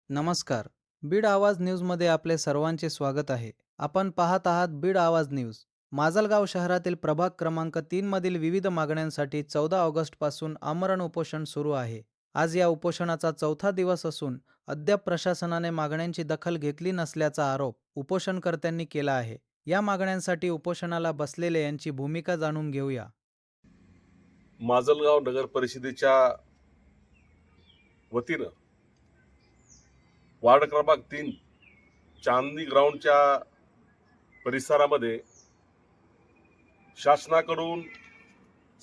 नमस्कार. बीड आवाज न्यूजमध्ये आपले सर्वांचे स्वागत आहे. आपण पाहत आहात बीड आवाज न्यूज. माजलगाव शहरातील प्रभाग क्रमांक 3 मधील विविध मागण्यांसाठी 14 ऑगस्ट पासून आमरण उपोषण सुरू आहे. आज या उपोषणाचा चौथा दिवस असून अद्याप प्रशासनाने मागण्यांची दखल घेतली नसल्याचा आरोप उपोषणकर्त्यांनी केला आहे. या मागण्यांसाठी उपोषणाला बसलेले यांची भूमिका जाणून घेऊया. माजलगाव नगर परिषदेच्या वतीनं वार्ड क्रमांक 3 चांदणी ग्राउंडच्या परिसरामध्ये शासनाकडून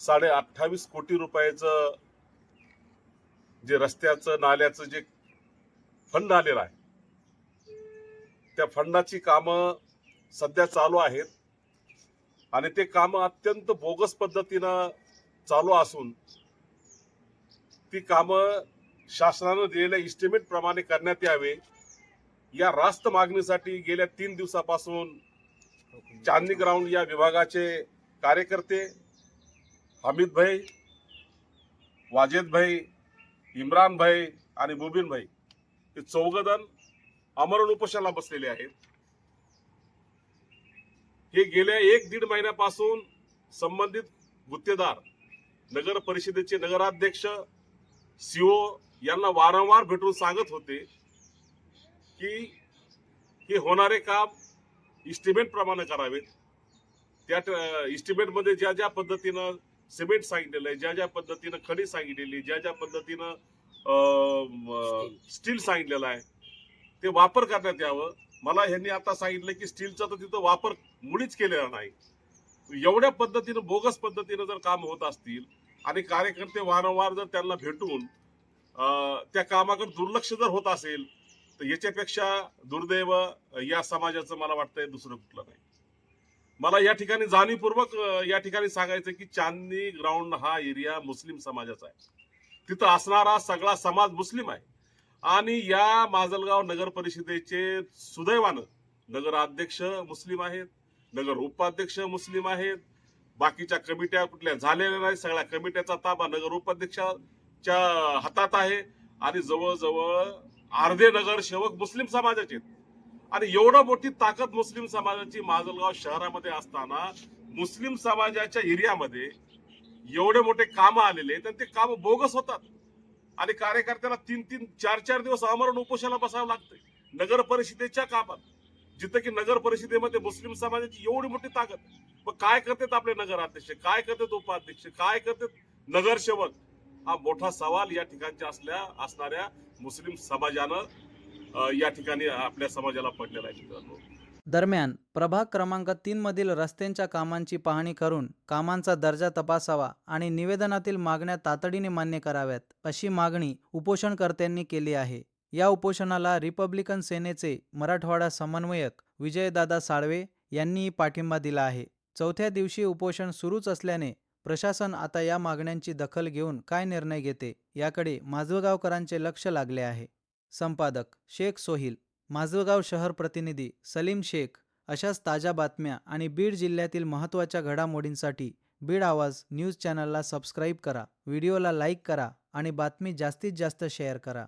28.5 कोटी रुपयाचं जे रस्त्याचं नाल्याचं जे फंड आलेलं आहे, त्या फंडाची कामं सध्या चालू आहेत आणि ते कामं अत्यंत बोगस पद्धतीनं चालू असून ती कामं शासनानं दिलेल्या इस्टिमेट प्रमाणे करण्यात यावे या रास्त मागणीसाठी गेल्या 3 दिवसापासून चांदणी ग्राउंड या विभागाचे कार्यकर्ते हमीद भाई, वाजेद भाई, इम्रान भाई आणि मुबीन भाई हे चौघजण आमरण उपोषणाला बसलेले आहेत. हे गेल्या 1-1.5 महिन्यापासून संबंधित गुत्तेदार, नगर परिषदेचे नगराध्यक्ष, सीओ यांना वारंवार भेटून सांगत होते की हे होणारे काम इस्टिमेट प्रमाणे करावेत. त्या इस्टिमेट मध्ये ज्या ज्या पद्धतीनं सिमेंट सांगितलेलं आहे, ज्या ज्या पद्धतीनं खडी सांगितलेली, ज्या ज्या पद्धतीनं स्टील सांगितलेलं आहे, ते वापर करण्यात यावं. मला ह्यांनी आता सांगितलं की स्टीलचा तर तिथं वापर मुळीच केलेला नाही. एवढ्या पद्धतीनं बोगस पद्धतीनं जर काम होत असतील आणि कार्यकर्ते वारंवार जर त्यांना भेटून त्या कामाकडे दुर्लक्ष जर होत असेल तर याच्यापेक्षा दुर्दैव या समाजाचं मला वाटतंय दुसरं कुठलं नाही. मला या ठिकाणी जाणीवपूर्वक या ठिकाणी सांगायचं की चांदणी ग्राउंड हा एरिया मुस्लिम समाजाचा आहे. तिथं असणारा सगळा समाज मुस्लिम आहे आणि या माजलगाव नगर परिषदेचे सुदैवानं नगराध्यक्ष मुस्लिम आहेत, नगर उपाध्यक्ष मुस्लिम आहेत, बाकीच्या कमिट्या कुठल्या झालेल्या नाही, सगळ्या कमिट्याचा ताबा नगर उपाध्यक्षाच्या हातात आहे आणि जवळजवळ अर्धे नगरसेवक मुस्लिम समाजाचे आहेत. आणि एवढं मोठी ताकद मुस्लिम समाजाची माजलगाव शहरामध्ये असताना मुस्लिम समाजाच्या एरियामध्ये एवढे मोठे काम आलेले आहेत आणि ते काम बोगस होतात आणि कार्यकर्त्याला 3-3, 4-4 दिवस आमरण उपोषणाला बसावं लागतंय नगर परिषदेच्या कामात, जिथं की नगर परिषदेमध्ये मुस्लिम समाजाची एवढी मोठी ताकद. मग काय करतात आपले नगराध्यक्ष, काय करतात उपाध्यक्ष, काय करतात नगरसेवक, हा मोठा सवाल या ठिकाणच्या असणाऱ्या मुस्लिम समाजानं या ठिकाणी आपल्या समाजाला पडलेला आहे. दरम्यान प्रभाग क्रमांक 3 मधील रस्त्यांच्या कामांची पाहणी करून कामांचा दर्जा तपासावा आणि निवेदनातील मागण्या तातडीने मान्य कराव्यात, अशी मागणी उपोषणकर्त्यांनी केली आहे. या उपोषणाला रिपब्लिकन सेनेचे मराठवाडा समन्वयक विजयदादा साळवे यांनीही पाठिंबा दिला आहे. चौथ्या दिवशी उपोषण सुरूच असल्याने प्रशासन आता या मागण्यांची दखल घेऊन काय निर्णय घेते याकडे माजलगावकरांचे लक्ष लागले आहे. संपादक शेख सोहिल, माजलगाव शहर प्रतिनिधी सलीम शेख. अशाच ताज्या बातम्या आणि बीड जिल्ह्यातील महत्त्वाच्या घडामोडींसाठी बीड आवाज न्यूज चॅनलला सबस्क्राईब करा, व्हिडिओला लाईक करा आणि बातमी जास्तीत जास्त शेअर करा.